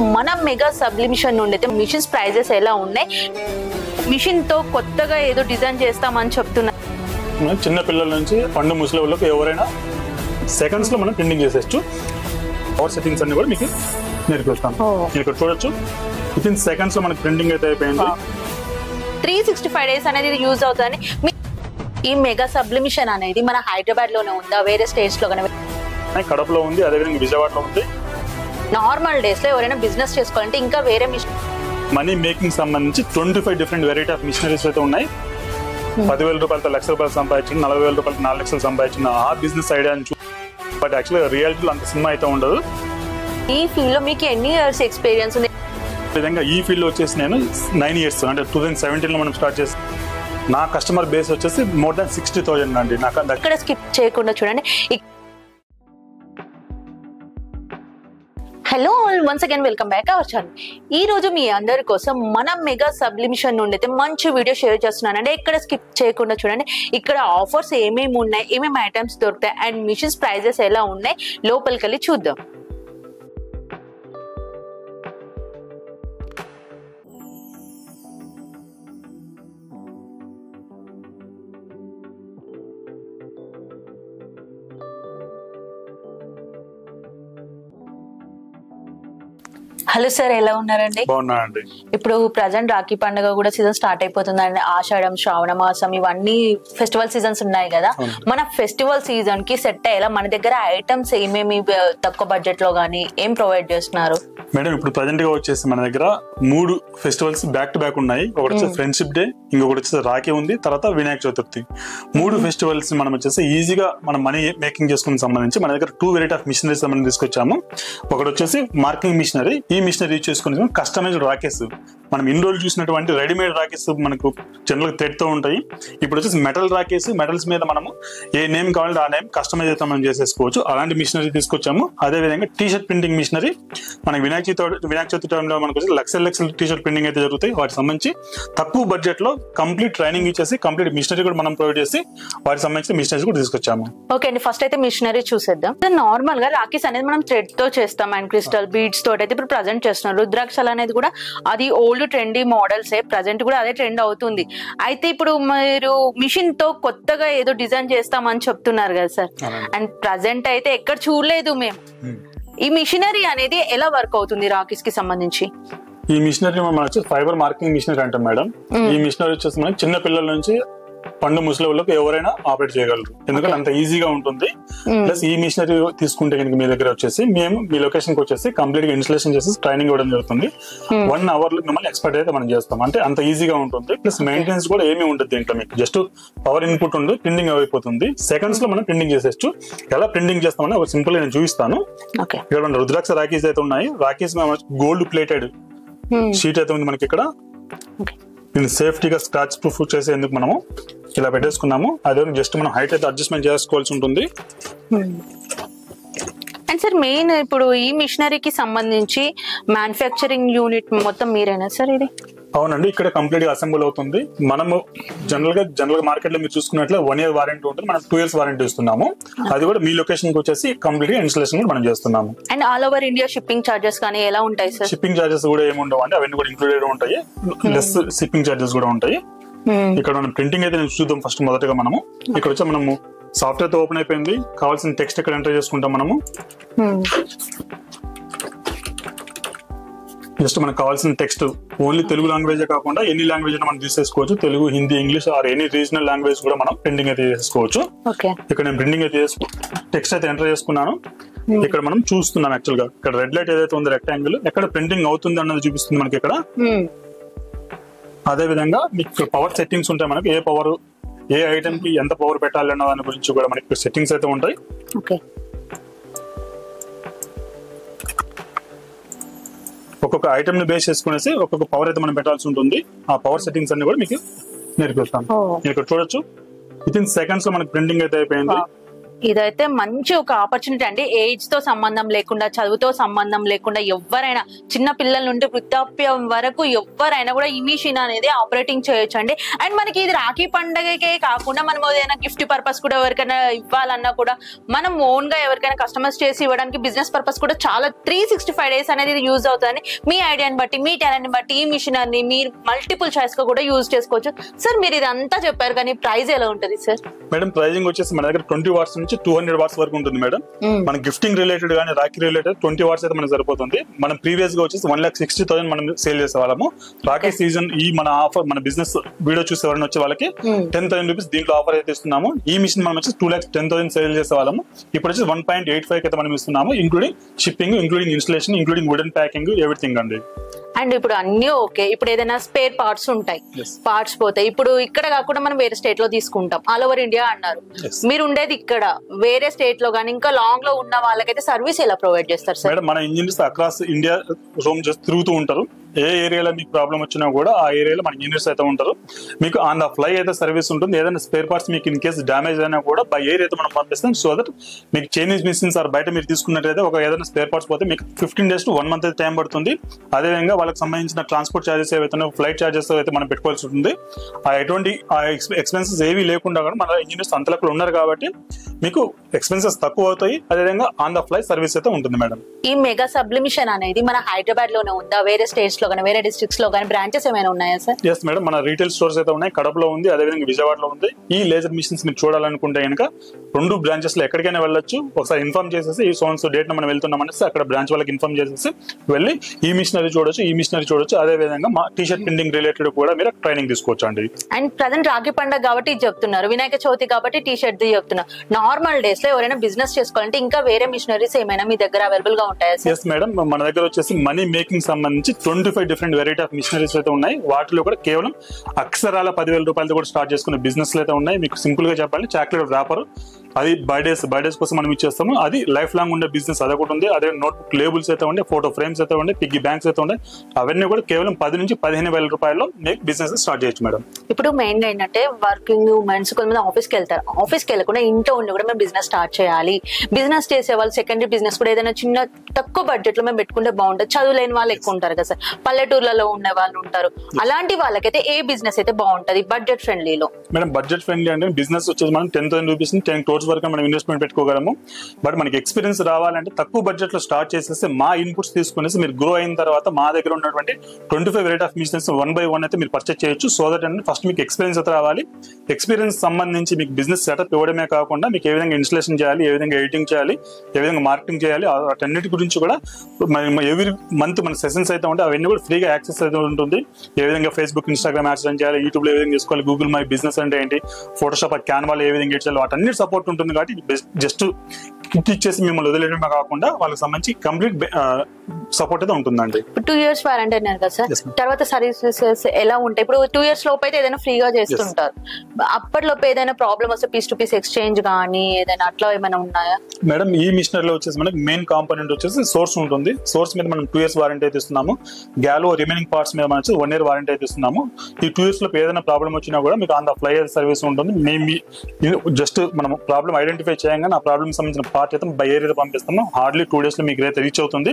మన మెగా సబ్లిమిషన్ నుండి అయితే మిషన్స్ ప్రైజెస్ ఎలా ఉన్నాయి, మిషన్ తో కొత్తగా ఏదో డిజైన్ చేస్తామని చెప్తున్నారు. చిన్న పిల్లల నుంచి పండు ముసలి వాళ్ళకి ఎవరైనా సెకండ్స్ లో మనం ప్రింటింగ్ చేసేచ్చు. పవర్ సెట్టింగ్స్ అన్ని కూడా మీకు నేర్పిస్తాం. ఇక్కడ చూడొచ్చు, విత్ ఇన్ సెకండ్స్ లో మనకి ప్రింటింగ్ అయితే అయిపోయింది. 365 days అనేది యూజ్ అవుతుంది. ఈ మెగా సబ్లిమిషన్ అనేది మన హైదరాబాద్ లోనే ఉందా, వేరే స్టేట్స్ లో కడపలో ఉంది, అదేవిధంగా విజయవాడలో ఉంది. నార్మల్ డేస్ లో ఎవరైనా బిజినెస్ చేసుకోవాలంటే ఇంకా వేరే మనీ మేకింగ్ సంబంధించి 25 డిఫరెంట్ వెరైటీ ఆఫ్ మిషనరీస్ అయితే ఉన్నాయి. 10,000 రూపాయలతో ₹1,00,000 సంపాదించిన, 40,000 రూపాయలతో ₹4,00,000 సంపాదించిన ఆ బిజినెస్ ఐడియా బట్ యాక్చువల్గా రియాలిటీలో అంత సినిమా అయితే ఉండదు. ఈ ఫీల్డ్ లో మీకు ఎన్ని ఇయర్స్ ఎక్స్పీరియన్స్ ఉంది? విధంగా ఈ ఫీల్డ్ వచ్చేసి నేను 9 years, అంటే 2017 లో మనం స్టార్ట్ చేస్తాం. నా కస్టమర్ బేస్ వచ్చేసి మోర్ దాన్ 60,000 అండి. నాకు ఇక్కడ స్కిప్ చేయకుండా చూడండి. Hello once again, welcome back our channel. ఈ రోజు మీ అందరి కోసం మనం మెగా సబ్లిమిషన్ నుండి అయితే మంచి వీడియో షేర్ చేస్తున్నానండి. ఇక్కడ స్కిప్ చేయకుండా చూడండి. ఇక్కడ ఆఫర్స్ ఏమేమి ఉన్నాయి, ఏమేమి ఐటమ్స్ దొరుకుతాయి అండ్ మిషన్స్ ప్రైజెస్ ఎలా ఉన్నాయి, లోపలికి వెళ్ళి చూద్దాం. హలో సార్, ఎలా ఉన్నారండి? బాగున్నానండి. ఇప్పుడు ప్రజెంట్ రాఖీ పండుగ కూడా సీజన్ స్టార్ట్ అయిపోతుందండి. ఆషాఢం, శ్రావణ మాసం ఇవన్నీ ఫెస్టివల్ సీజన్స్ ఉన్నాయి కదా. మన ఫెస్టివల్ సీజన్ కి సెట్ అయ్యేలా మన దగ్గర ఐటమ్స్ ఏమేమి తక్కువ బడ్జెట్ లో గానీ ఏం ప్రొవైడ్ చేస్తున్నారు? మేడం, ఇప్పుడు ప్రజెంట్ గా వచ్చేసి మన దగ్గర 3 ఫెస్టివల్స్ బ్యాక్ టు బ్యాక్ ఉన్నాయి. ఒకటి వచ్చేసి ఫ్రెండ్షిప్ డే, ఇంకొకటి వచ్చేసి రాఖీ ఉంది, తర్వాత వినాయక చతుర్థి. 3 ఫెస్టివల్స్ మనం వచ్చేసి ఈజీగా మన మనీ మేకింగ్ చేసుకుని సంబంధించి మన దగ్గర 2 వెరైటీ ఆఫ్ మిషనరీస్ మనం తీసుకొచ్చాము. ఒకటి వచ్చేసి మార్కింగ్ మిషనరీ. ఈ మిషనరీ యూజ్ చేసుకుని కస్టమైజ్డ్ రాకెట్స్, మనం ఇన్ని రోజులు చూసినటువంటి రెడీమేడ్ రాకెట్స్ మనకు జనరల్ గా థ్రెడ్ తో ఉంటాయి. ఇప్పుడు వచ్చేసి మెటల్ రాకెట్స్, మెటల్స్ మీద మనము ఏ నేమ్ కావాలంటే ఆ నేమ్ కస్టమైజ్ అయితే మనం చేసేసుకోవచ్చు. అలాంటి మిషనరీ తీసుకొచ్చాము. అదే విధంగా టీ-షర్ట్ ప్రింటింగ్ మిషనరీ. మనకి వినాయక చతుర్థి టైంలో మనకు లక్షల టీ-షర్ట్ ప్రింటింగ్ అయితే జరుగుతాయి. వాటికి సంబంధించి తక్కువ బడ్జెట్ లో కంప్లీట్ ట్రైనింగ్ ఇచ్చేసి కంప్లీట్ మిషనరీ కూడా మనం ప్రొవైడ్ చేసి వాటికి సంబంధించిన మిషనరీస్ కూడా తీసుకొచ్చాము. ఓకే అండి, ఫస్ట్ అయితే మిషనరీ చూసేద్దాం. నార్మల్ గా రాఖీస్ అనేది మనం థ్రెడ్ తో చేస్తాం అండ్ క్రిస్టల్ బీడ్స్ తోటి అయితే ఇప్పుడు ప్రజెంట్ చేస్తున్నారు. రుద్రాక్షలు అనేది కూడా అది ఓల్డ్ ట్రెండీ మోడల్స్, ప్రజెంట్ కూడా అదే ట్రెండ్ అవుతుంది. అయితే ఇప్పుడు మీరు మిషన్ తో కొత్తగా ఏదో డిజైన్ చేస్తామని చెప్తున్నారు కదా సార్. అండ్ ప్రజెంట్ అయితే ఎక్కడ చూడలేదు మేము. ఈ మిషనరీ అనేది ఎలా వర్క్ అవుతుంది రాఖీస్ కి సంబంధించి? ఈ మిషనరీ మనం వచ్చేసి ఫైబర్ మార్కింగ్ మిషనరీ అంటాం మేడం. ఈ మిషనరీ వచ్చేసి మనం చిన్న పిల్లల నుంచి పండు ముసలి వాళ్ళకి ఎవరైనా ఆపరేట్ చేయగలరు, ఎందుకంటే అంత ఈజీగా ఉంటుంది. ప్లస్ ఈ మిషనరీ తీసుకుంటే కనుక మీ దగ్గర వచ్చేసి మేము మీ లొకేషన్ కి వచ్చేసి కంప్లీట్ గా ఇన్స్టలేషన్ చేసి ట్రైనింగ్ ఇవ్వడం జరుగుతుంది. 1 hour లో మిమ్మల్ని ఎక్స్పర్ట్ అయితే మనం చేస్తాం. అంటే అంత ఈజీగా ఉంటుంది. ప్లస్ మెయింటెనెన్స్ కూడా ఏమీ ఉంటుంది దీంట్లో. మీకు జస్ట్ పవర్ ఇన్పుట్ ఉంది, ప్రింటింగ్ అయిపోతుంది. సెకండ్స్ లో మనం ప్రింటింగ్ చేసేచ్చు. ఎలా ప్రింటింగ్ చేస్తామని ఒక సింపుల్ నేను చూపిస్తాను. ఇక్కడ మన రుద్రాక్ష రాఖీస్ అయితే ఉన్నాయి. రాఖీస్ గోల్డ్ ప్లేటెడ్ షీట్ అయితే ఉంది మనకి ఇక్కడ. దీన్ని సేఫ్టీగా స్క్రాచ్ ప్రూఫ్ చేసేందుకు మనము ఇలా పెట్టేసుకున్నాము. అదే జస్ట్ మనం హైట్ అయితే అడ్జస్ట్మెంట్ చేసుకోవాల్సి ఉంటుంది. అండ్ సార్, మెయిన్ ఇప్పుడు ఈ మిషనరీకి సంబంధించి మ్యానుఫ్యాక్చరింగ్ యూనిట్ మొత్తం మీరేనా సార్ ఇది? అవునండి, ఇక్కడ కంప్లీట్ గా అసెంబుల్ అవుతుంది. మనము జనరల్ గా మార్కెట్ లో మీరు చూసుకున్నట్లే 1 year వారంటీ ఉంటుంది. మనం 2 years వారంటీ ఇస్తున్నాము. అది కూడా మీ లొకేషన్ కి వచ్చేసి కంప్లీట్ గా ఇన్స్టలేషన్ కూడా మనం చేస్తున్నాము. And all over India shipping charges కానీ ఎలా ఉంటాయి సార్? షిప్పింగ్ చార్జెస్ కూడా ఏమి ఉండవు అండి, అవన్నీ కూడా ఇంక్లూడెడ్ ఉంటాయి. లెస్ షిప్పింగ్ చార్జెస్ కూడా ఉంటాయి. ఇక్కడ మనం ప్రింటింగ్ అయితే చూద్దాం. ఫస్ట్ మొదటగా మనము ఇక్కడ వచ్చి మనము సాఫ్ట్వేర్ తో ఓపెన్ అయిపోయింది. కావాల్సిన టెక్స్ట్ ఇక్కడ ఎంటర్ చేసుకుంటాం. మనము జస్ట్ మనకు కావాల్సిన టెక్స్ట్ ఓన్లీ తెలుగు లాంగ్వేజ్ కాకుండా ఎనీ లాంగ్వేజ్ మనం తీసేసుకోవచ్చు. Telugu, Hindi, English or any regional language కూడా మనం ప్రింటింగ్ అయితే చేసుకోవచ్చు. ఇక్కడ నేను ప్రింటింగ్ అయితే టెక్స్ట్ అయితే ఎంటర్ చేసుకున్నాను. ఇక్కడ మనం చూస్తున్నాం యాక్చువల్ గా ఇక్కడ రెడ్ లైట్ ఏదైతే ఉందో రెక్టాంగిల్, ఎక్కడ ప్రింటింగ్ అవుతుంది అన్నది చూపిస్తుంది మనకి ఇక్కడ. అదే విధంగా మీకు పవర్ సెట్టింగ్స్ ఉంటాయి. మనకి ఏ పవర్, ఏ ఐటమ్ కి ఎంత పవర్ పెట్టాలి అన్న దాని గురించి కూడా మనకి సెట్టింగ్స్ అయితే ఉంటాయి. ఒక్కొక్క ఐటమ్ ని బేస్ చేసుకునేసి ఒక్కొక్క పవర్ అయితే మనం పెట్టాల్సి ఉంటుంది. ఆ పవర్ సెట్టింగ్స్ అన్ని కూడా మీకు నేర్పిస్తాను. ఇక్కడ చూడొచ్చు, విత్ ఇన్ సెకండ్స్ లో మనకి ప్రింటింగ్ అయితే అయిపోయింది. ఇదైతే మంచి ఒక ఆపర్చునిటీ అండి. ఏజ్ తో సంబంధం లేకుండా, చదువుతో సంబంధం లేకుండా ఎవరైనా చిన్న పిల్లల నుండి వృద్ధాప్యం వరకు ఎవరైనా కూడా ఈ మిషన్ అనేది ఆపరేటింగ్ చేయొచ్చు అండి. అండ్ మనకి ఇది రాఖీ పండగకే కాకుండా మనం ఏదైనా గిఫ్ట్ పర్పస్ కూడా ఎవరికైనా ఇవ్వాలన్నా కూడా మనం ఓన్ గా ఎవరికైనా కస్టమైజ్ చేసి ఇవ్వడానికి బిజినెస్ పర్పస్ కూడా చాలా 365 days అనేది ఇది యూజ్ అవుతుంది. మీ ఐడియాని బట్టి, మీ టాలెంట్ బట్టి ఈ మిషన్ అన్ని మీరు మల్టిపుల్ చాయిస్ గా కూడా యూజ్ చేసుకోవచ్చు. సార్ మీరు ఇది అంతా చెప్పారు కానీ ప్రైస్ ఎలా ఉంటుంది సార్? మేడం ప్రైజింగ్ వచ్చేసి మన దగ్గర 20 watts నుంచి 200 watts వరకు ఉంటుంది మేడం. మన గిఫ్టింగ్ రిలేటెడ్ కానీ రాఖీ రిలేటెడ్ 20 watts అయితే మనకు సరిపోతుంది. మనం ప్రీవియస్ గా వచ్చేసి 1,60,000 మనం సేల్ చేసే వాళ్ళము. రాఖీ సీజన్ ఈ మన ఆఫర్, మన బిజినెస్ వీడియో చూసే ఎవరైనా వచ్చే వాళ్ళకి 10,000 రూపీస్ దీంట్లో ఆఫర్ అయితే ఇస్తున్నాము. ఈ మిషన్ మనం వచ్చి 2,10,000 సేల్ చేసే వాళ్ళము. ఇప్పుడు వచ్చి 1.85 అయితే మనం ఇస్తున్నాము, including shipping, including installation, including wooden packing, everything అండి. అండ్ ఇప్పుడు అన్ని ఓకే. ఇప్పుడు ఏదైనా స్పేర్ పార్ట్స్ ఉంటాయి, పార్ట్స్ పోతాయి. ఇప్పుడు ఇక్కడ కాకుండా మనం వేరే స్టేట్ లో తీసుకుంటాం, ఆల్ ఓవర్ ఇండియా అన్నారు. మీరు ఉండేది ఇక్కడ, వేరే స్టేట్ లో కానీ ఇంకా లాంగ్ లో ఉన్న వాళ్ళకైతే సర్వీస్ ఎలా ప్రొవైడ్ చేస్తారు సార్? మేడం మన ఇంజనీర్స్ అక్రాస్ ఇండియా రోమ్ తిరుగుతూ ఉంటారు. ఏ ఏరియాలో మీకు ప్రాబ్లం వచ్చినా కూడా ఆ ఏరియాలో మన ఇంజనీర్స్ అయితే ఉంటారు. మీకు ఆన్ ద ఫ్లై అయితే సర్వీస్ ఉంటుంది. ఏదైనా స్పేర్ పార్ట్స్ మీకు ఇన్ కేసు డ్యామేజ్ అయినా కూడా బై ఎయిర్ అయితే మనం పంపిస్తాం. సో దట్ మీకు చైనీస్ మిషన్స్ ఆర్ బయట మీరు తీసుకున్నట్టయితే ఒక ఏదైనా స్పేర్ పార్ట్స్ పోతే మీకు 15 days to 1 month అయితే టైం పడుతుంది. అదేవిధంగా వాళ్ళకి సంబంధించిన ట్రాన్స్పోర్ట్ చార్జెస్ ఏవైతే ఫ్లైట్ చార్జెస్ అయితే మనం పెట్టుకోవాల్సి ఉంటుంది. ఎటువంటి ఎక్స్పెన్సెస్ ఏవి లేకుండా కూడా మన ఇంజనీర్స్ అంతలక్కడ ఉన్నారు కాబట్టి మీకు ఎక్స్పెన్సెస్ తక్కువ అవుతాయి. అదేవిధంగా ఆన్ ద ఫ్లై సర్వీస్ అయితే ఉంటుంది మేడం. ఈ మెగా సబ్లిమిషన్ అనేది మన హైదరాబాద్ లోనే ఉందా, వేరే స్టేట్స్ లో కానీ వేరే డిస్ట్రిక్ట్స్ లో కానీ బ్రాంచెస్ ఏమైనా ఉన్నాయా సార్? ఎస్ మేడం, మన రీటైల్ స్టోర్స్ అయితే ఉన్నాయి. కడపలో ఉంది, అదేవిధంగా విజయవాడలో ఉంది. ఈ లేజర్ మిషన్స్ మీరు చూడాలనుకుంటే కనుక 2 branches లో ఎక్కడికైనా వెళ్ళొచ్చు. ఒకసారి ఇన్ఫార్మ్ చేసేసి ఈ సోన్స్ డేట్ మనం వెళ్తున్నాం అనేసి అక్కడ బ్రాంచ్ వాళ్ళకి ఇన్ఫార్మ్ చేసేసి వెళ్ళి ఈ మిషనరీ చూడొచ్చు, ఈ మిషనరీ చూడొచ్చు. అదేవిధంగా మా టీ-షర్ట్ ప్రింటింగ్ రిలేటెడ్ కూడా మీరు ట్రైనింగ్ తీసుకోవచ్చు అండి. అండ్ ప్రజెంట్ రాఖీ పండుగ కాబట్టి ఇది చెప్తున్నారు, వినాయక చవితి కాబట్టి టీ-షర్ట్ చెప్తున్నారు. నార్మల్ డేస్ లో ఎవరైనా బిజినెస్ చేసుకోవాలంటే ఇంకా వేరే మిషనరీస్ ఏమైనా మీ దగ్గర అవైలబుల్ గా ఉంటాయా? ఎస్ మేడం, మన దగ్గర వచ్చేసి మనీ మేకింగ్ సంబంధించి 25 different వెరైటీ ఆఫ్ మిషనరీస్ అయితే ఉన్నాయి. వాటిలో కూడా కేవలం అక్షరాల 10,000 రూపాయలతో కూడా స్టార్ట్ చేసుకునే బిజినెస్ అయితే ఉన్నాయి. మీకు సింపుల్ గా చెప్పాలి, చాక్లెట్ వ్రాపర్, అది బర్త్డేస్ కోసం మనం ఇచ్చేస్తాము. అది లైఫ్ లాంగ్ ఉండే బిజినెస్ అదొకటి ఉంది. అదే నోట్బుక్ లేబుల్స్ అయితే ఉండే, ఫోటో ఫ్రేమ్స్ అయితే ఉండే, పిగ్గీ బ్యాంక్స్ అయితే ఉండే. అవన్నీ కూడా కేవలం 10 నుంచి 15,000 రూపాయల్లో మీకు బిజినెస్ స్టార్ట్ చేయొచ్చు మేడం. ఇప్పుడు మెయిన్ గా ఏంటంటే వర్కింగ్ ఉమెన్స్ కొంతమంది ఆఫీస్కి వెళ్తారు. ఆఫీస్కి వెళ్ళకుండా ఇంట్లో ఉండి కూడా మేము బిజినెస్ స్టార్ట్ చేయాలి, బిజినెస్ చేసే వాళ్ళు సెకండరీ బిజినెస్ కూడా ఏదైనా చిన్న తక్కువ బడ్జెట్ లో మేము పెట్టుకుంటే బాగుంటుంది. చదువు లేని వాళ్ళు ఎక్కువ ఉంటారు కదా సార్, పల్లెటూర్లలో ఉన్న వాళ్ళు ఉంటారు. అలాంటి వాళ్ళకైతే ఏ బిజినెస్ అయితే బాగుంటది బడ్జెట్ ఫ్రెండ్లీలో? మేడం బడ్జెట్ ఫ్రెండ్లీ అంటే బిజినెస్ వచ్చేసి మనం 10,000 రూపీస్ నుంచి 10 crores వరకు మనం ఇన్వెస్ట్మెంట్ పెట్టుకోగలము. బట్ మనకి ఎక్స్పీరియన్స్ రావాలంటే తక్కువ బడ్జెట్ లో స్టార్ట్ చేసేసి మా ఇన్పుట్స్ తీసుకునేసి మీరు గ్రో అయిన తర్వాత మా దగ్గర ఉన్నటువంటి 25 వెరైటీ ఆఫ్ మిషన్స్ 1 by 1 అయితే మీరు పర్చేస్ చేయొచ్చు. సో దట్ అంటే ఫస్ట్ మీకు ఎక్స్పీరియన్స్ అయితే రావాలి. ఎక్స్పీరియన్స్ సంబంధించి మీకు బిజినెస్ సెటప్ ఇవ్వడమే కాకుండా మీకు ఏ విధంగా ఇన్స్టలేషన్ చేయాలి, ఏ విధంగా ఎడిటింగ్ చేయాలి, ఏ విధంగా మార్కెటింగ్ చేయాలి, వాటన్నిటి గురించి కూడా ఎవ్రీ మంత్ మన సెషన్స్ అయితే ఉంటాయి. అవన్నీ కూడా ఫ్రీగా యాక్సెస్ అయితే ఉంటుంది. ఏ విధంగా ఫేస్బుక్, ఇన్స్టాగ్రామ్ యాడ్స్ రన్ చేయాలి, యూట్యూబ్ లో ఏ విధంగా చేసుకోవాలి, గూగుల్ మై బిజినెస్ అంటే ఏంటి, ఫోటోషాప్, క్యాన్వాలో ఏ విధంగా చేయాలి, వాటన్నిటి సపోర్ట్ ఉంటుంది. కాబట్టి జస్ట్ కిట్ ఇచ్చేసి మిమ్మల్ని వదిలేయడమే కాకుండా వాళ్ళకి సంబంధించి కంప్లీట్ సపోర్ట్ అయితే ఉంటుందండి. 2 years వారంటీ అన్నారు కదా సార్, తర్వాత సర్వీసెస్ ఎలా ఉంటాయి? ఇప్పుడు 2 years లోపు అయితే ఏదైనా ఫ్రీగా చేస్తుంటారు. అప్పటిలోపు ఏదైనా ప్రాబ్లమ్ వస్తే పీస్ టు పీస్ ఎక్స్చేంజ్ కానీ ఏదైనా అట్లా ఏమైనా ఉన్నాయా? మేడం ఈ మిషనరీలో వచ్చేసి మనకి మెయిన్ కాంపోనెంట్ వచ్చేసి సోర్స్ ఉంటుంది. సోర్స్ మీద మనం 2 years వారంటీ అయితే ఇస్తున్నాము. గ్యాలో రిమైనింగ్ పార్ట్స్ మీద మనం 1 year వారంటీ అయితే ఇస్తున్నాము. ఈ 2 years లో ఏదైనా ప్రాబ్లం వచ్చినా కూడా మీకు ఆన్ ద ఫ్లై సర్వీస్ ఉంటుంది. మేము జస్ట్ మనం ప్రాబ్లం ఐడెంటిఫై చేయగానే ఆ ప్రాబ్లమ్ సంబంధించిన పార్ట్ అయితే బై ఎయిర్ అయితే పంపిస్తాము. హార్డ్లీ 2 days లో మీకు అయితే రీచ్ అవుతుంది.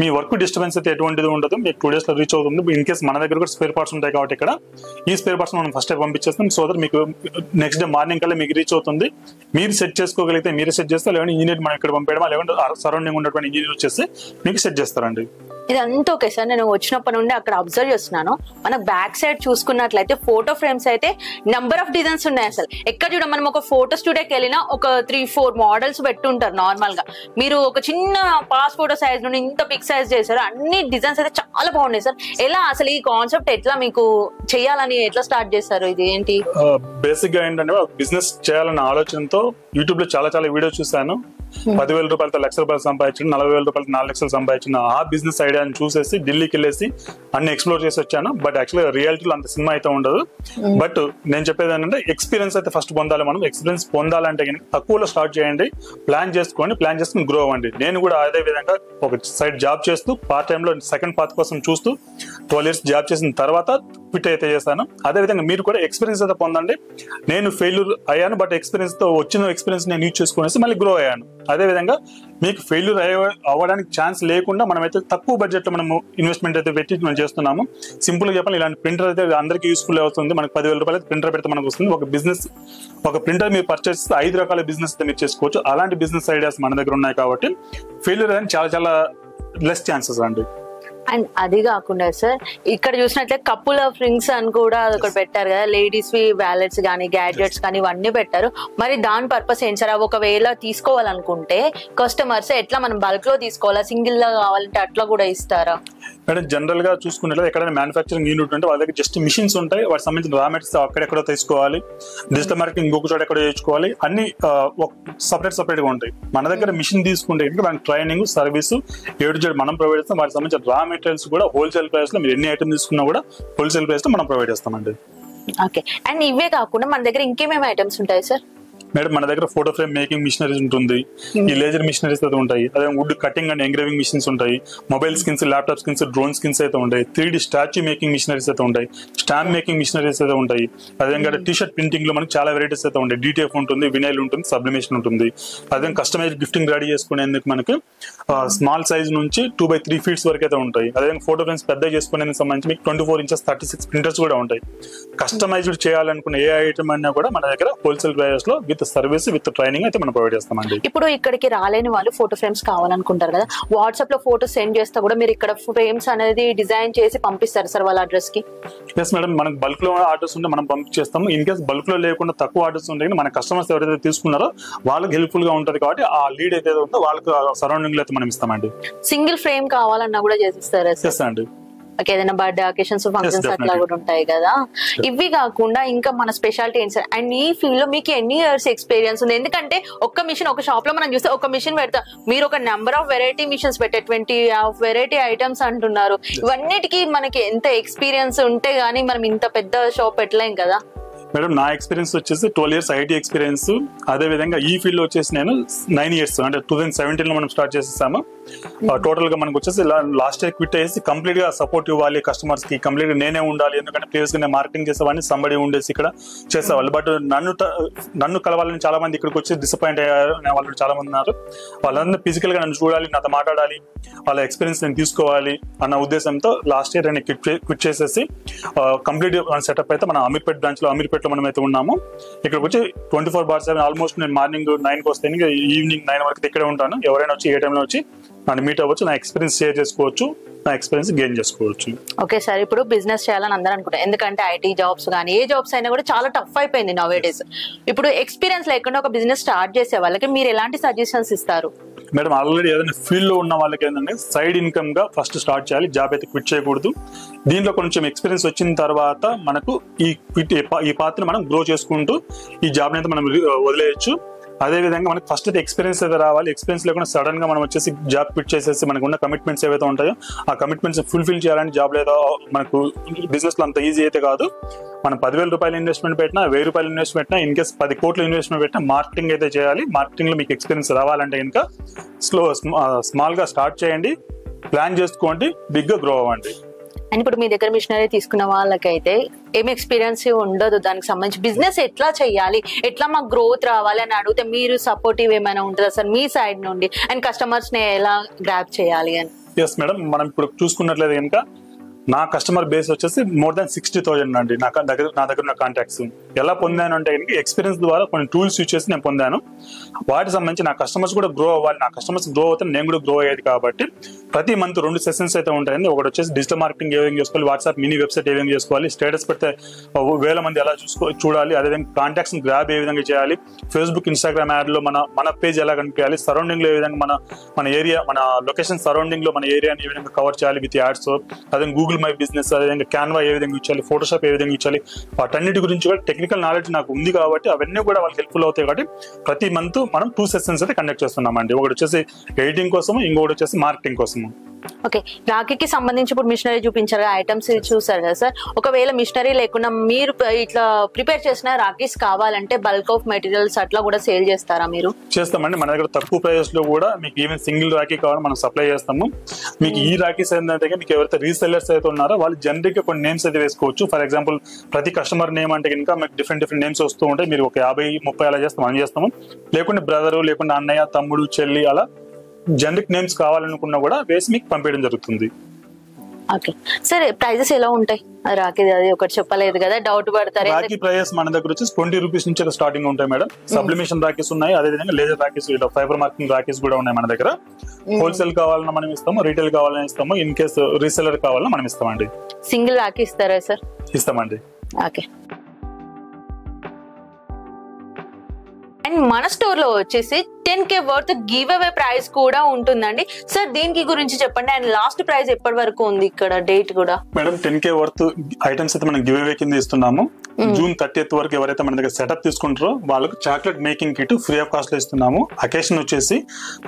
మీ వర్క్ డిస్టర్బెన్స్ అయితే ఎటువంటిది ఉండదు, మీకు 2 days లో రీచ్ అవుతుంది. ఇన్ కేసు మన దగ్గర కూడా స్పేర్ పార్ట్స్ ఉంటాయి కాబట్టి ఇక్కడ ఈ స్పేర్ పార్ట్స్ మనం ఫస్ట్ పంపించేస్తాం. సో దట్ మీకు నెక్స్ట్ డే మార్నింగ్ కల్లా మీకు రీచ్ అవుతుంది. మీరు సెట్ చేసుకోగలిగితే మీరు సెట్ చేస్తారు, లేదంటే ఇంజనీర్ మనం ఇక్కడ పంపేయడం, లేదంటే సరౌండింగ్ ఉన్నటువంటి ఇంజనీర్ వచ్చేసి మీకు సెట్ చేస్తారండి. ఇదంతా ఓకే సార్, నేను వచ్చినప్పటి నుండి అక్కడ అబ్జర్వ్ చేస్తున్నాను. మనకు బ్యాక్ సైడ్ చూసుకున్నట్లయితే ఫోటో ఫ్రేమ్స్ అయితే నెంబర్ ఆఫ్ డిజైన్స్ ఉన్నాయి. అసలు ఎక్కడ చూడ మనం ఒక ఫోటో స్టూడియోకి వెళ్ళినా ఒక 3-4 మోడల్స్ పెట్టుంటారు. నార్మల్ గా మీరు ఒక చిన్న పాస్ ఫోటో సైజ్ నుండి ఇంత బిగ్ సైజ్ చేశారు. అన్ని డిజైన్స్ అయితే చాలా బాగున్నాయి సార్. ఎలా అసలు ఈ కాన్సెప్ట్ ఎట్లా మీకు చేయాలని ఎట్లా స్టార్ట్ చేస్తారు? ఇది ఏంటి? బేసిక్ గా ఏంటంటే బిజినెస్ చేయాలన్న ఆలోచనతో యూట్యూబ్ లో చాలా వీడియోస్ చూసాను. 10,000 రూపాయలతో ₹1,00,000 సంపాదించిన, 40,000 రూపాయలతో 4 లక్షలు సంపాదించిన ఆ బిజినెస్ ఐడియాని చూసేసి ఢిల్లీకి వెళ్ళేసి అన్ని ఎక్స్ప్లోర్ చేసి వచ్చాను. బట్ యాక్చువల్గా రియాలిటీలో అంత సినిమా అయితే ఉండదు. బట్ నేను చెప్పేది ఏంటంటే ఎక్స్పీరియన్స్ అయితే ఫస్ట్ పొందాలి. మనం ఎక్స్పీరియన్స్ పొందాలంటే కనుక తక్కువలో స్టార్ట్ చేయండి, ప్లాన్ చేసుకుని గ్రో అవ్వండి. నేను కూడా అదే విధంగా ఒక సైడ్ జాబ్ చేస్తూ పార్ట్ టైంలో సెకండ్ పాత్ కోసం చూస్తూ 12 years జాబ్ చేసిన తర్వాత క్విట్ అయితే చేశాను. అదేవిధంగా మీరు కూడా ఎక్స్పీరియన్స్ అయితే పొందండి. నేను ఫెయిల్యూర్ అయ్యాను, బట్ ఎక్స్పీరియన్స్ తో వచ్చిన ఎక్స్పీరియన్స్ నేను యూజ్ చేసుకునేసి మళ్ళీ గ్రో అయ్యాను. అదేవిధంగా మీకు ఫెయిల్యూర్ అవ్వడానికి ఛాన్స్ లేకుండా మనమైతే తక్కువ బడ్జెట్ లో మనము ఇన్వెస్ట్మెంట్ అయితే పెట్టి మనం చేస్తున్నాము. సింపుల్ గా చెప్పాలి, ఇలాంటి ప్రింటర్ అయితే అందరికీ యూస్ఫుల్ అవుతుంది. మనకు 10,000 రూపాయలు ప్రింటర్ పెడితే మనకు వస్తుంది. ఒక ప్రింటర్ మీరు పర్చేస్ చేస్తే 5 రకాల బిజినెస్ అయితే మీరు చేసుకోవచ్చు. అలాంటి బిజినెస్ ఐడియాస్ మన దగ్గర ఉన్నాయి కాబట్టి ఫెయిల్యూర్ అని చాలా చాలా లెస్ ఛాన్సెస్ అండి. అండ్ అది కాకుండా సార్ ఇక్కడ చూసినట్లయితే కపుల్ ఆఫ్ రింగ్స్ అని కూడా ఒకటి పెట్టారు కదా, లేడీస్ వి వ్యాలెట్స్ కానీ గ్యాడ్జెట్స్ కానీ ఇవన్నీ పెట్టారు. మరి దాని పర్పస్ ఏంటి సార్? ఒకవేళ తీసుకోవాలనుకుంటే కస్టమర్స్ ఎట్లా మనం బల్క్ లో తీసుకోవాలా, సింగిల్ గా కావాలంటే అట్లా కూడా ఇస్తారా? మేడం జనరల్ గా చూసుకున్నట్లయితే ఎక్కడైనా మ్యానుఫాక్చరింగ్ యూనిట్ ఉంటే వాళ్ళ దగ్గర జస్ట్ మిషన్స్ ఉంటాయి. వాటికి సంబంధించిన రా మెటీరియల్స్ అక్కడెక్కడో తీసుకోవాలి, డిజిటల్ మార్కెటింగ్ ఇంకొక చోట ఎక్కడో చేయించుకోవాలి, అన్ని సపరేట్ గా ఉంటాయి. మన దగ్గర మిషన్ తీసుకుంటే మనకి ట్రైనింగ్ సర్వీస్ ఏడు మనం ప్రొవైడ్ చేస్తాం. వాటికి సంబంధించిన రా మెటీరియల్స్ కూడా హోల్సేల్ ప్రైస్ లో మీరు ఎన్ని ఐటమ్ తీసుకున్నా కూడా హోల్సేల్ ప్రైస్ లో మనం ప్రొవైడ్ చేస్తామండి. ఓకే. అండ్ ఇవే కాకుండా మన దగ్గర ఇంకేమేమి ఐటమ్స్ ఉంటాయి సార్? మేడం మన దగ్గర ఫోటో ఫ్రేమ్ మేకింగ్ మిషనరీస్ ఉంటుంది, ఈ లేజర్ మిషనరీస్ అయితే ఉంటాయి, అదే wood cutting and engraving machines ఉంటాయి, mobile skins, laptop skins, drone skins అయితే ఉంటాయి, 3D స్టాచ్యూ మేకింగ్ మిషనరీస్ అయితే ఉంటాయి, స్టాంప్ మేకింగ్ మిషనరీస్ అయితే ఉంటాయి. అదేవిధంగా టీ-షర్ట్ ప్రింటింగ్ లో మనకి చాలా వెరైటీస్ అయితే ఉంటాయి. DTF ఉంటుంది, వినైల్ ఉంటుంది, సబ్లిమేషన్ ఉంటుంది. అదే కస్టమైజ్ గిఫ్టింగ్ రెడీ చేసుకునేందుకు మనకి స్మాల్ సైజ్ నుంచి 2x3 feet వరకు అయితే ఉంటాయి. అదే ఫోటో ఫ్రేమ్స్ పెద్ద చేసుకునేందుకు సంబంధించి మీకు 24 inches 36 ప్రింటర్స్ కూడా ఉంటాయి. కస్టమైజ్డ్ చేయాలనుకున్న ఏ ఐటమ్ అయినా కూడా మన దగ్గర హోల్సేల్ ప్రైస్ లో విత్ సర్వీస్ విత్ ట్రైనింగ్ అయితే మనం ప్రొవైడ్ చేస్తామండి. ఇప్పుడు ఇక్కడికి రాలేని వాళ్ళు ఫోటో ఫ్రేమ్స్ కావాలనుకుంటారు కదా, వాట్సాప్ లో ఫోటో సెండ్ చేస్తా కూడా మీరు ఇక్కడ ఫ్రేమ్స్ అనేది డిజైన్ చేసి పంపిస్తారు సార్ వాళ్ళ అడ్రస్ కి? ఎస్ మేడం, మనకు బల్క్ లో ఆర్డర్స్ ఉంటే మనం పంపించేస్తాము. ఇన్ కేసు బల్క్ లో లేకుండా తక్కువ ఆర్డర్స్ ఉంటాయి, మన కస్టమర్స్ ఎవరైతే తీసుకున్నారో వాళ్ళకి హెల్ప్ఫుల్ గా ఉంటది కాబట్టి ఆ లీడ్ అయితే ఉందో వాళ్ళకి సరౌండింగ్ లో అయితే మనం ఇస్తామండి. సింగిల్ ఫ్రేమ్ కావాలన్నా కూడా చేసిస్తారా సార్? ఎస్ అండి. ఏదైనా బర్త్డే అకేషన్స్ ఫంక్షన్స్ అట్లా కూడా ఉంటాయి కదా. ఇవి కాకుండా ఇంకా మన స్పెషాలిటీ ఏంటి సార్? అండ్ ఈ ఫీల్డ్ లో మీకు ఎన్ని ఇయర్స్ ఎక్స్పీరియన్స్ ఉంది? ఎందుకంటే ఒక్క మిషన్ ఒక షాప్ లో మనం చూస్తే ఒక మిషన్ పెడతాం, మీరు ఒక నెంబర్ ఆఫ్ వెరైటీ మిషన్స్ పెట్టే 20 వెరైటీ ఐటమ్స్ అంటున్నారు. ఇవన్నిటికీ మనకి ఎంత ఎక్స్పీరియన్స్ ఉంటే గానీ మనం ఇంత పెద్ద షాప్ పెట్టలేం కదా. మేడం నా ఎక్స్పీరియన్స్ వచ్చేసి 12 years ఐటీ ఎక్స్పీరియన్స్. అదే విధంగా ఈ ఫీల్డ్ లో వచ్చేసి నేను 9 years, అంటే 2017 లో మనం స్టార్ట్ చేసేసాము. టోటల్ గా మనకు వచ్చేసి లాస్ట్ ఇయర్ క్విట్ అయ్యేసి కంప్లీట్ గా సపోర్ట్ ఇవ్వాలి కస్టమర్స్ కి, కంప్లీట్ గా నేనే ఉండాలి. ఎందుకంటే ప్రీవియస్ గా నేను మార్కెటింగ్ చేసేవాడిని, సంబడి ఉండేసి ఇక్కడ చేసేవాళ్ళు. బట్ నన్ను కలవాలని చాలా మంది ఇక్కడికి వచ్చి డిసప్పాయింట్ అయ్యారు అనే వాళ్ళు చాలా మంది ఉన్నారు. వాళ్ళందరూ ఫిజికల్ గా నన్ను చూడాలి, నాతో మాట్లాడాలి, వాళ్ళ ఎక్స్పీరియన్స్ నేను తీసుకోవాలి అన్న ఉద్దేశంతో లాస్ట్ ఇయర్ నేను క్విట్ చేసేసి కంప్లీట్ సెటప్ అయితే మన అమీర్పేట బ్రాంచ్ లో అమీర్పేట మనం అయితే ఉన్నాము. ఇక్కడికి వచ్చి 24/7 ఆల్మోస్ట్ నేను మార్నింగ్ 9కి వస్తే ఈవినింగ్ 9 వరకు ఇక్కడే ఉంటాను. ఎవరైనా వచ్చి ఏ టైంలో వచ్చి నన్ను మీట్ అవ్వచ్చు, నా ఎక్స్పీరియన్స్ షేర్ చేసుకోవచ్చు, నా ఎక్స్పీరియన్స్ గెయిన్ చేసుకోవచ్చు. ఓకే సార్, ఇప్పుడు బిజినెస్ చేయాలని అందరూ అనుకుంటారు, ఎందుకంటే ఐటీ జాబ్స్ కానీ ఏ జాబ్స్ అయినా కూడా చాలా టఫ్ అయిపోయింది నౌ ఏ డేస్. ఇప్పుడు ఎక్స్పీరియన్స్ లేకుండా ఒక బిజినెస్ స్టార్ట్ చేసే వాళ్ళకి మీరు ఎలాంటి సజెషన్స్ ఇస్తారు? మేడం ఆల్రెడీ ఏదైనా ఫీల్డ్ లో ఉన్న వాళ్ళకి ఏంటంటే సైడ్ ఇన్కమ్ గా ఫస్ట్ స్టార్ట్ చేయాలి, జాబ్ అయితే క్విట్ చేయకూడదు. దీంట్లో కొంచెం ఎక్స్పీరియన్స్ వచ్చిన తర్వాత మనకు ఈ పాత్రని మనం గ్రో చేసుకుంటూ ఈ జాబ్ అయితే మనం వదిలేయచ్చు. అదే విధంగా మనకి ఫస్ట్ అయితే ఎక్స్పీరియన్స్ అయితే రావాలి. ఎక్స్పీరియన్స్ లేకుండా సడన్ గా మనం వచ్చేసి జాబ్ క్విట్ చేసేసి మనకు ఉన్న కమిట్మెంట్స్ ఏవైతే ఉంటాయో ఆ కమిట్మెంట్స్ ఫుల్ఫిల్ చేయాలని జాబ్ లేదా మనకు బిజినెస్ లో అంత ఈజీ అయితే కాదు. మనం 10,000 రూపాయలు ఇన్వెస్ట్మెంట్ పెట్టినా, 1,000 రూపాయలు ఇన్వెస్ట్మెంట్ పెట్టినా, ఇన్ కేస్ 10 కోట్ల ఇన్వెస్ట్మెంట్ పెట్టినా మార్కెటింగ్ అయితే చేయాలి. మార్కెటింగ్ లో మీకు ఎక్స్పీరియన్స్ రావాలంటే కనుక స్మాల్ గా స్టార్ట్ చేయండి, ప్లాన్ చేసుకోండి, బిగ్ గా గ్రో అవ్వండి. అండ్ ఇప్పుడు మీ దగ్గర మిషనరీ తీసుకున్న వాళ్ళకైతే ఏమి ఎక్స్పీరియన్స్ ఉండదు, దానికి సంబంధించి బిజినెస్ ఎట్లా చేయాలి, ఎట్లా మాకు గ్రోత్ రావాలి అని అడిగితే మీరు సపోర్టివ్ ఏమైనా ఉంటుందా సార్ మీ సైడ్ నుండి? అండ్ కస్టమర్స్ ని ఎలా గ్రాప్ చేయాలి అని? ఎస్ మేడం, మనం ఇప్పుడు చూసుకున్నట్లయితే కనుక నా కస్టమర్ బేస్ వచ్చేసి more than 60,000 అండి. నా దగ్గర ఉన్న కాంటాక్ట్స్ ఎలా పొందాను అంటే ఎక్స్పీరియన్స్ ద్వారా కొన్ని టూల్స్ యూజ్ చేసి నేను పొందాను. వాటికి సంబంధించి నా కస్టమర్స్ కూడా గ్రో అవ్వాలి, నా కస్టమర్స్ గ్రో అవుతే నేను కూడా గ్రో అయ్యేది. కాబట్టి ప్రతి మంత్ 2 సెషన్స్ అయితే ఉంటాయండి. ఒకటి వచ్చేసి డిజిటల్ మార్కెటింగ్ ఏ విధంగా చేసుకోవాలి, వాట్సాప్ మినీ వెబ్సైట్ ఏ విధంగా చేసుకోవాలి, స్టేటస్ పెడితే 1000 మంది ఎలా చూడాలి, అదేవిధంగా కాంటాక్ట్స్ గ్రాబ్ ఏ విధంగా చేయాలి, ఫేస్బుక్ ఇన్స్టాగ్రామ్ యాడ్ లో మన పేజ్ ఎలా కనిపించాలి, సరౌండింగ్ లో ఏ విధంగా మన ఏరియా మన లొకేషన్ సరౌండింగ్ లో మన ఏరియాని ఏ విధంగా కవర్ చేయాలి విత్ యాడ్స్, అదే గూగుల్ మై బిజినెస్, అదేవిధంగా క్యాన్వా ఏ విధంగా ఇచ్చాలి, ఫోటోషాప్ ఏ విధంగా ఇచ్చాలి, వాటన్నిటి గురించి కూడా టెక్నికల్ నాలెడ్జ్ నాకు ఉంది కాబట్టి అవన్నీ కూడా వాళ్ళకి హెల్ప్ఫుల్ అవుతాయి. కాబట్టి ప్రతి మంత్ మనం 2 సెషన్స్ అయితే కండక్ట్ చేస్తున్నామండి. ఒకటి వచ్చేసి ఎడిటింగ్ కోసము, ఇంకొకటి వచ్చేసి మార్కెటింగ్ కోసము. ఓకే, రాఖీకి సంబంధించి ఇప్పుడు మిషనరీ చూపించారు ఐటమ్స్ చూసారు కదా సార్. ఒకవేళ మిషనరీ లేకుండా మీరు ఇట్లా ప్రిపేర్ చేసిన రాఖీస్ కావాలంటే బల్క్ ఆఫ్ మెటీరియల్స్ అట్లా కూడా సేల్ చేస్తారా మీరు? చేస్తామండి. మన దగ్గర తక్కువ ప్రైస్ లో కూడా మీకు ఈవెన్ సింగిల్ రాఖీ కావాలి మనం సప్లై చేస్తాము. మీకు ఈ రాఖీస్ ఏంటంటే మీకు ఎవరైతే రీసెల్లర్స్ అయితే ఉన్నారో వాళ్ళు జనరిక్ గా కొన్ని నేమ్స్ అయితే వేసుకోవచ్చు. ఫర్ ఎగ్జాంపుల్ ప్రతి కస్టమర్ నేమ్ అంటే కనుక మీకు డిఫరెంట్ నేమ్స్ వస్తూ ఉంటాయి. మీరు ఒక 50-30 అలా చేస్తాం అని చేస్తాము. లేకుంటే బ్రదరు, లేకుంటే అన్నయ్య, తమ్ముడు, చెల్లి అలా జనరిక్ నేమ్స్ కావాలనుకున్నా కూడా వేసి మీకు పంపించడం జరుగుతుంది. ఓకే సరే, ప్రైజెస్ ఎలా ఉంటాయి? రాఖీ అది ఒకటి చెప్పలేదు కదా, డౌట్ పడతారు. రాఖీ ప్రైస్ మన దగ్గర వచ్చేసి 20 రూపీస్ నుంచి స్టార్టింగ్ ఉంటాయి మేడం. సబ్లిమేషన్ రాఖీస్ ఉన్నాయి, అదే విధంగా laser rakhis, fibre marking rakhis కూడా ఉన్నాయి మన దగ్గర. హోల్సేల్ కావాలన్నా మనం ఇస్తాము, రీటైల్ కావాలని ఇస్తాము, ఇన్ కేస్ రీసెలర్ కావాలన్నా మనం ఇస్తామండి. సింగిల్ రాఖీ ఇస్తారా సార్? ఇస్తామండి. ఓకే, అండ్ మన స్టోర్ లో వచ్చేసి 10K worth give away price కూడా ఉంటుందండి సార్. దీనికి గురించి చెప్పండి. అండ్ లాస్ట్ ప్రైస్ ఎప్పటి వరకు ఉంది ఇక్కడ, డేట్ కూడా? మేడం 10K వర్త్ ఐటమ్స్ అయితే మనం గివ్ అవే కింద ఇస్తున్నాము. జూన్ 30th వరకు ఎవరైతే మన దగ్గర సెటప్ తీసుకుంటారో వాళ్ళకు chocolate making kit free of cost లో ఇస్తున్నాము. అకేషన్ వచ్చేసి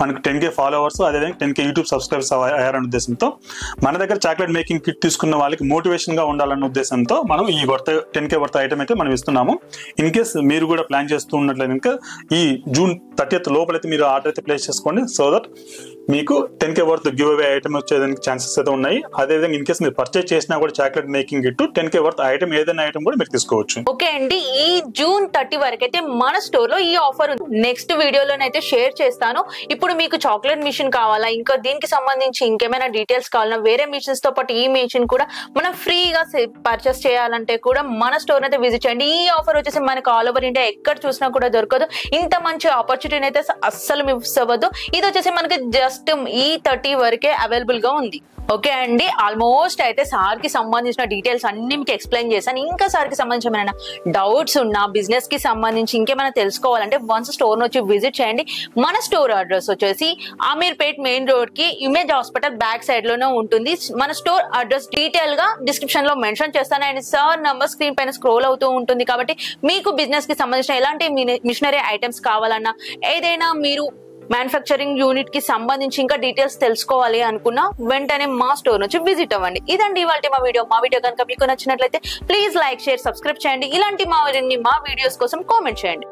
మనకు 10K ఫాలోవర్స్, అదేవిధంగా 10K యూట్యూబ్ సబ్స్క్రైబర్స్ అయ్యారనే ఉద్దేశంతో మన దగ్గర చాక్లెట్ మేకింగ్ కిట్ తీసుకున్న వాళ్ళకి మోటివేషన్ గా ఉండాలన్న ఉద్దేశంతో మనం ఈ 10K వర్త్ ఐటమ్ అయితే మనం ఇస్తున్నాము. ఇన్ కేస్ మీరు కూడా ప్లాన్ చేస్తూ ఉన్నట్లయితే కనుక ఈ జూన్ 30th లోపలైతే మీరు ఆర్డర్ అయితే ప్లేస్ చేసుకోండి. సో దట్ మీకు 10K worth give away item వచ్చేదానికి ఛాన్సెస్ అయితే ఉన్నాయి. అదేవిధంగా ఇన్ కేస్ మీరు పర్చేస్ చేసినా కూడా chocolate making kit 10K worth item ఏదైనా ఐటమ్ కూడా మీరు తీసుకోవచ్చు. ఓకే అండి, ఈ జూన్ 30 వరకు అయితే మన స్టోర్ లో ఈ ఆఫర్ ఉంది. నెక్స్ట్ వీడియోలోనైతే షేర్ చేస్తాను. ఇప్పుడు మీకు చాక్లెట్ మిషన్ కావాలా, ఇంకా దీనికి సంబంధించి ఇంకేమైనా డీటెయిల్స్ కావాలా, వేరే మిషన్స్ తో పాటు ఈ మిషన్ కూడా మనం ఫ్రీగా పర్చేస్ చేయాలంటే కూడా మన స్టోర్ అయితే విజిట్ చేయండి. ఈ ఆఫర్ వచ్చేసి మనకు ఆల్ ఓవర్ ఇండియా ఎక్కడ చూసినా కూడా దొరకదు. ఇంత మంచి ఆపర్చునిటీ అయితే అస్సలు మిస్ అవ్వద్దు. ఇది వచ్చేసి మనకి జస్ట్ ఈ 30 వరకే అవైలబుల్ గా ఉంది. ఓకే అండి, ఆల్మోస్ట్ అయితే సార్ కి సంబంధించిన డీటెయిల్స్ అన్ని మీకు ఎక్స్ప్లెయిన్ చేశాను. ఇంకా సార్ కి సంబంధించి ఏమైనా డౌట్స్ ఉన్నా, బిజినెస్ కి సంబంధించి ఇంకేమైనా తెలుసుకోవాలంటే వన్స్ స్టోర్ వచ్చి విజిట్ చేయండి. మన స్టోర్ అడ్రస్ వచ్చేసి అమీర్పేట్ మెయిన్ రోడ్ కి ఇమేజ్ హాస్పిటల్ బ్యాక్ సైడ్ లోనే ఉంటుంది. మన స్టోర్ అడ్రస్ డీటెయిల్ గా డిస్క్రిప్షన్ లో మెన్షన్ చేస్తాను. అండ్ సార్ నంబర్ స్క్రీన్ పైన స్క్రోల్ అవుతూ ఉంటుంది. కాబట్టి మీకు బిజినెస్ కి సంబంధించిన ఎలాంటి మిషనరీ ఐటమ్స్ కావాలన్నా, ఏదైనా మీరు మ్యానుఫ్యాక్చరింగ్ యూనిట్ కి సంబంధించి ఇంకా డీటెయిల్స్ తెలుసుకోవాలి అనుకున్నా వెంటనే మా స్టోర్ నుంచి విజిట్ అవ్వండి. ఇదండి ఇవాళ మా వీడియో కనుక మీకు నచ్చినట్లయితే ప్లీజ్ లైక్, షేర్, సబ్స్క్రైబ్ చేయండి. ఇలాంటి మా వీడియోస్ కోసం కామెంట్ చేయండి.